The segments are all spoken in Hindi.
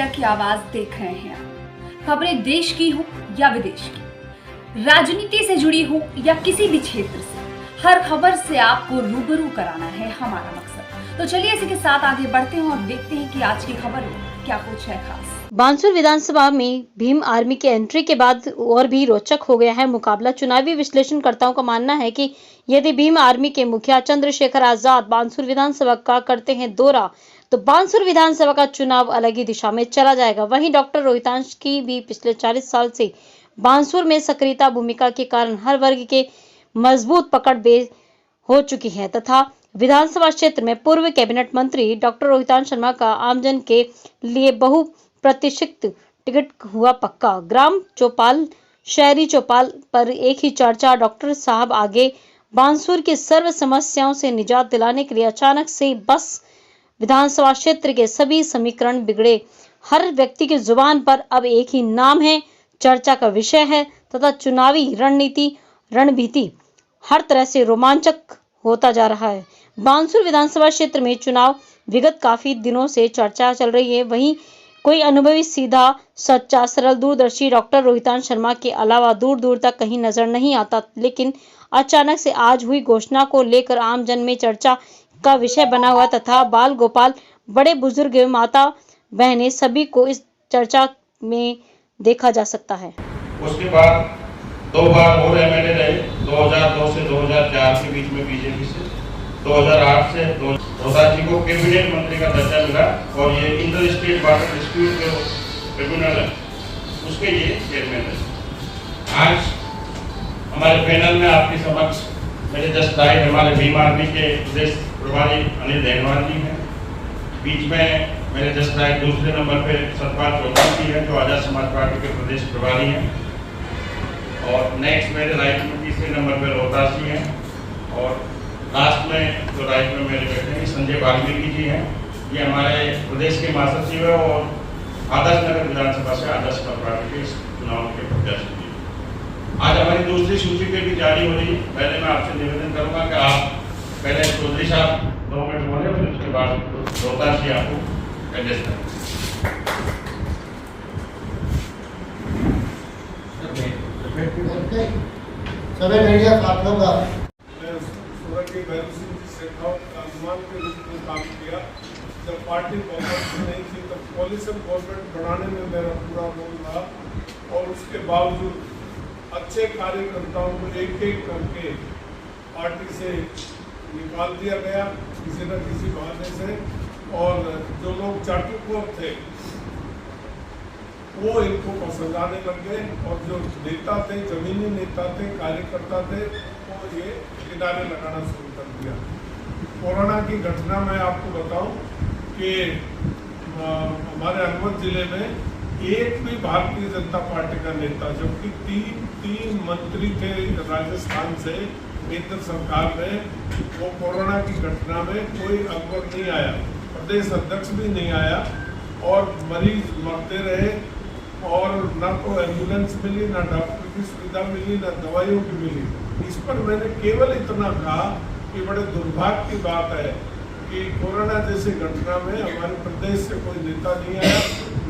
मीडिया की आवाज देख रहे हैं आप। खबरें देश की हो या विदेश की, राजनीति से जुड़ी हो या किसी भी क्षेत्र से, हर खबर से आपको रूबरू कराना है हमारा मकसद। तो चलिए इसी के साथ आगे बढ़ते हैं और देखते हैं कि आज की खबर में क्या कुछ है खास। बानसूर विधानसभा में भीम आर्मी के एंट्री के बाद और भी रोचक हो गया है मुकाबला। चुनावी विश्लेषणकर्ताओं का मानना है कि यदि भीम आर्मी के मुखिया चंद्रशेखर आजाद बानसूर विधानसभा का करते हैं दौरा, तो बानसूर विधानसभा का चुनाव अलग ही दिशा में चला जाएगा। वहीं डॉक्टर रोहितांश की भी पिछले 40 साल से बानसूर में सक्रियता भूमिका के कारण हर वर्ग के मजबूत पकड़ हो चुकी है तथा विधानसभा क्षेत्र में पूर्व कैबिनेट मंत्री डॉक्टर रोहितांश शर्मा का आमजन के लिए बहु प्रतिष्ठित टिकट हुआ पक्का। ग्राम चौपाल, शहरी चौपाल पर एक ही चर्चा, डॉक्टर साहब आगे बानसूर की सर्व समस्याओं से निजात दिलाने के लिए अचानक से बस विधानसभा क्षेत्र के सभी समीकरण बिगड़े। हर व्यक्ति की जुबान पर अब एक ही नाम है, चर्चा का विषय है तथा चुनावी रणभीति हर तरह से रोमांचक होता जा रहा है। बानसूर विधानसभा क्षेत्र में चुनाव विगत काफी दिनों से चर्चा चल रही है। वहीं कोई अनुभवी, सीधा, सच्चा, सरल, दूरदर्शी डॉक्टर रोहितांश शर्मा के अलावा दूर दूर तक कहीं नजर नहीं आता, लेकिन अचानक से आज हुई घोषणा को लेकर आमजन में चर्चा का विषय बना हुआ तथा बाल गोपाल, बड़े बुजुर्ग, माता बहनें सभी को इस चर्चा में देखा जा सकता है। उसके बाद 2 बार और एमएलए रहे, 2002 से 2004 के बीच में बीजेपी से, 2008 से रोहितांश जी को कैबिनेट मंत्री का दर्जा मिला और ये इंटर स्टेट वाटर डिस्प्यूट जो ट्रिब्यूनल है उसके ये चेयरमैन है। आज हमारे पैनल में आपके समक्ष मेरे जस्ट राइट हमारे भीम आर्मी के प्रदेश प्रभारी अनिल देहनवाल जी हैं। बीच में मेरे जस्ट राइट दूसरे नंबर पे सतपाल चौधरी जी हैं जो आजाद समाज पार्टी के प्रदेश प्रभारी हैं, और नेक्स्ट मेरे राइट में तीसरे नंबर पे रोहतास जी हैं, और लास्ट में जो राइट में मेरे बैठे हैं संजय वाल्मीकि जी हैं। ये हमारे प्रदेश के महासचिव है और आदर्श नगर विधानसभा से आदर्श समाज पार्टी के इस चुनाव के प्रत्याशी जी। आज हमारी दूसरी सूची पे भी जारी हो रही है। पहले मैं आपसे निवेदन करूंगा कि आप पहले चौधरी साहब 2 मिनट बोले, फिर उसके बाद रोहतास जी आपको एड्रेस करें। सभी मीडिया साथियों का के भैरव सिंह जी शेखावत का अनुमान के रूप में काम किया। जब पार्टी बहुमत में नहीं थी तब कोalition गवर्नमेंट बनाने में मेरा पूरा रोल रहा, और उसके बावजूद अच्छे कार्यकर्ताओं को एक एक करके पार्टी से निकाल दिया गया किसी न किसी बहाने से, और जो लोग चाटुकार थे वो इनको पसंद आने लग गए, और जो नेता थे, जमीनी नेता थे, कार्यकर्ता थे, वो ये किनारे लगाना शुरू कर दिया। कोरोना की घटना में आपको बताऊं कि हमारे अलवर जिले में एक भी भारतीय जनता पार्टी का नेता, जबकि तीन मंत्री थे राजस्थान से केंद्र सरकार में, वो कोरोना की घटना में कोई अलवर नहीं आया, प्रदेश अध्यक्ष भी नहीं आया, और मरीज मरते रहे, और न तो एम्बुलेंस मिली, न डॉक्टर की सुविधा मिली, न दवाइयों की मिली। इस पर मैंने केवल इतना कहा कि बड़े दुर्भाग्य की बात है कि कोरोना जैसी घटना में हमारे प्रदेश से कोई नेता नहीं आया,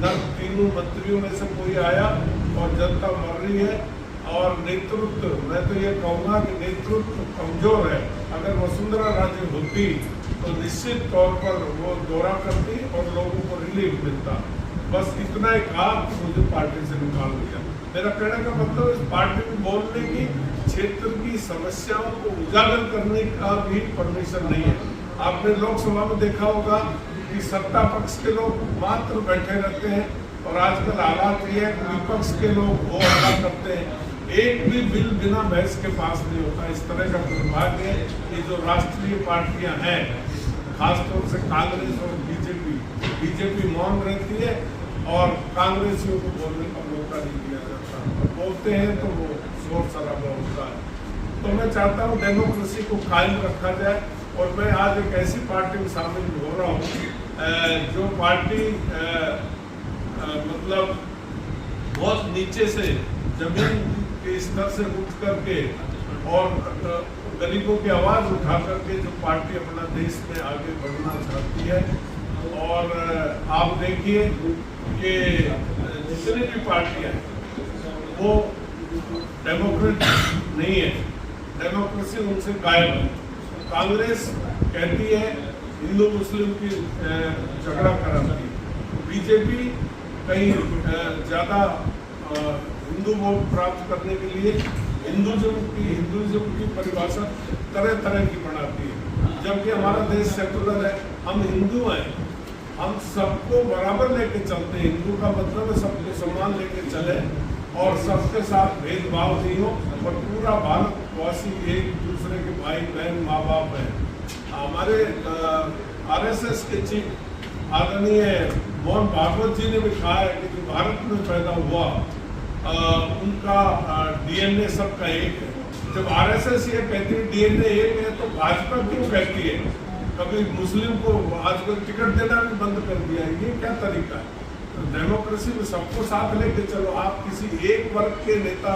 न तीनों मंत्रियों में से कोई आया, और जनता मर रही है। और नेतृत्व, मैं तो ये कहूँगा कि नेतृत्व कमजोर है। अगर वसुंधरा राजे होती तो निश्चित तौर पर वो दौरा करती और लोगों को रिलीफ मिलता। बस इतना ही कहा कि मुझे पार्टी से निकाल दिया। मेरा कहने का मतलब इस पार्टी में बोलने की, क्षेत्र की समस्याओं को उजागर करने का भी परमिशन नहीं है। आपने लोकसभा में देखा होगा कि सत्ता पक्ष के लोग मात्र बैठे रहते हैं, और आजकल हालात ये है कि विपक्ष के लोग वो हल्ला करते हैं। एक भी बिल बिना बहस के पास नहीं होता। इस तरह का दुर्भाग्य है। ये जो राष्ट्रीय पार्टियां हैं, खासतौर से कांग्रेस और बीजेपी मौन रहती है, और कांग्रेसियों को बोलने का मौका नहीं दिया जाता। बोलते हैं तो वो शोर शराबा होता है। तो मैं चाहता हूँ डेमोक्रेसी को कायम रखा जाए, और मैं आज एक ऐसी पार्टी में शामिल हो रहा हूँ जो पार्टी मतलब बहुत नीचे से, जमीन के स्तर से उठ करके और गरीबों की आवाज़ उठा करके जो पार्टी अपना देश में आगे बढ़ना चाहती है, और आप देखिए कि जितनी भी पार्टियां हैं वो डेमोक्रेट नहीं है, डेमोक्रेसी उनसे गायब है। कांग्रेस कहती है हिंदू मुस्लिम की झगड़ा कराती है, बीजेपी कहीं ज़्यादा हिंदू वोट प्राप्त करने के लिए हिंदुइज्म की परिभाषा तरह तरह की बनाती है, जबकि हमारा देश सेकुलर है, हम हिंदू हैं, हम सबको बराबर लेके चलते हैं। हिंदू का मतलब है सबको सम्मान लेके चले और सबके साथ भेदभाव नहीं हो और पूरा भारतवासी एक दूसरे के भाई बहन माँ बाप हैं। हमारे आरएसएस के चीफ आदरणीय मोहन भागवत जी ने भी कहा है कि जो भारत में पैदा हुआ उनका डीएनए सबका एक है। जब आरएसएस ये कहती है डीएनए एक है तो भाजपा क्यों कहती है कभी मुस्लिम को आजकल टिकट देना भी बंद कर दिया है? ये क्या तरीका है? तो डेमोक्रेसी में सबको साथ लेके चलो, आप किसी एक वर्ग के नेता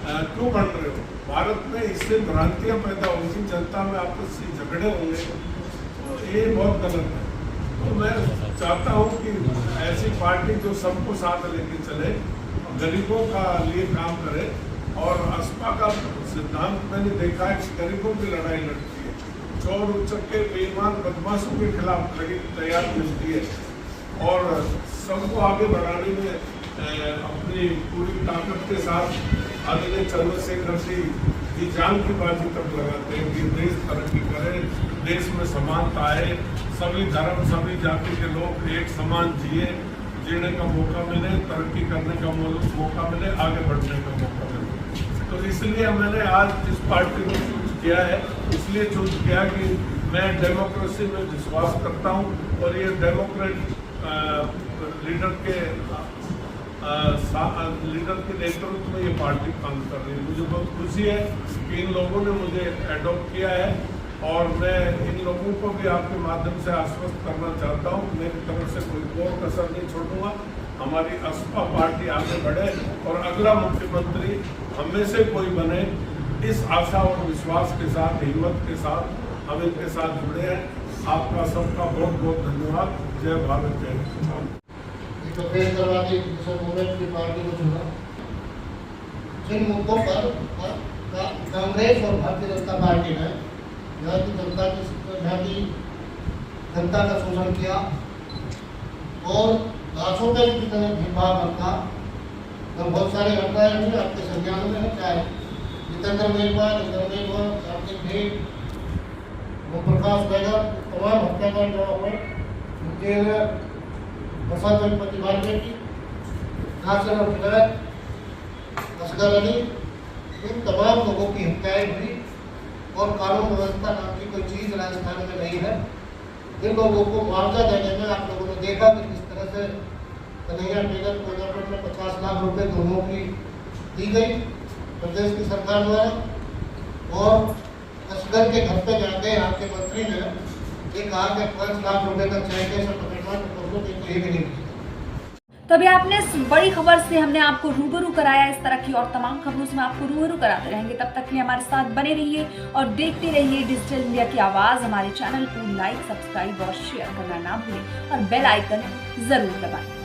क्यों बन रहे हो? भारत में इससे भ्रांतियां पैदा होंगी, जनता में आपसी झगड़े होंगे, तो ये बहुत गलत है। तो मैं चाहता हूँ कि ऐसी पार्टी जो सबको साथ लेके चले, गरीबों का लिए काम करे, और असपा का सिद्धांत मैंने देखा है कि गरीबों की लड़ाई लड़ती है, चोर उचक्के बेईमान बदमाशों के खिलाफ लड़ी तैयार मिलती है और सबको आगे बढ़ाने में अपनी पूरी ताकत के साथ आदरणीय चंद्रशेखर जी की जान की बाजी तक लगाते हैं कि देश तरक्की करे, देश में समानता आए, सभी धर्म सभी जाति के लोग एक समान जिए, जीने का मौका मिले, तरक्की करने का मौका मिले, आगे बढ़ने का मौका मिले। तो इसलिए मैंने आज इस पार्टी को चूज किया है, इसलिए चूज किया कि मैं डेमोक्रेसी में विश्वास करता हूँ और ये डेमोक्रेट लीडर के नेतृत्व में ये पार्टी काम कर रही है। मुझे बहुत खुशी है कि इन लोगों ने मुझे एडॉप्ट किया है और मैं इन लोगों को भी आपके माध्यम से आश्वस्त करना चाहता हूँ, मेरी तरफ से कोई और कसर नहीं छोड़ूंगा। हमारी असपा पार्टी आगे बढ़े और अगला मुख्यमंत्री हमें से कोई बने, इस आशा और विश्वास के साथ, हिम्मत के साथ हम इनके साथ जुड़े हैं। आपका सबका बहुत बहुत धन्यवाद। जय भारत, जय हिंद। प्रेस करवाती मूवमेंट की पार्टी को चुना, जिन मुद्दों पर कांग्रेस और भारतीय जनता पार्टी ने यहाँ की जनता का शोषण किया और लाशों पे भी कितने भेदभाव करता, तो बहुत सारे घटनाएं हुई आपके संज्ञान में है, चाहे जितेंद्र मेघवाल, कार्तिक भेद, ओम प्रकाश बैगर, तमाम हत्याकांड जो हुए उनके बसंत प्रतिभागी की नासिर और विधायक असगर अली, इन तमाम लोगों की हत्याएं हुई और कानून व्यवस्था नाम की कोई चीज़ राजस्थान में नहीं है। इन लोगों को मुआवजा देने में आप लोगों ने देखा कि किस तरह से कन्हैया टेलर को गवर्नमेंट में 50 लाख रुपए दोनों की दी गई प्रदेश की सरकार द्वारा, और असगर के घर पे जाके यहाँ के मंत्री ने ये कहा कि 5 लाख रुपए का चेक है, सब पकड़ना तो ये भी नहीं। तो अभी आपने इस बड़ी खबर से हमने आपको रूबरू कराया। इस तरह की और तमाम खबरों से मैं आपको रूबरू कराते रहेंगे। तब तक के लिए हमारे साथ बने रहिए और देखते रहिए डिजिटल इंडिया की आवाज़। हमारे चैनल को लाइक, सब्सक्राइब और शेयर करना ना भूलें और बेल आइकन जरूर दबाएं।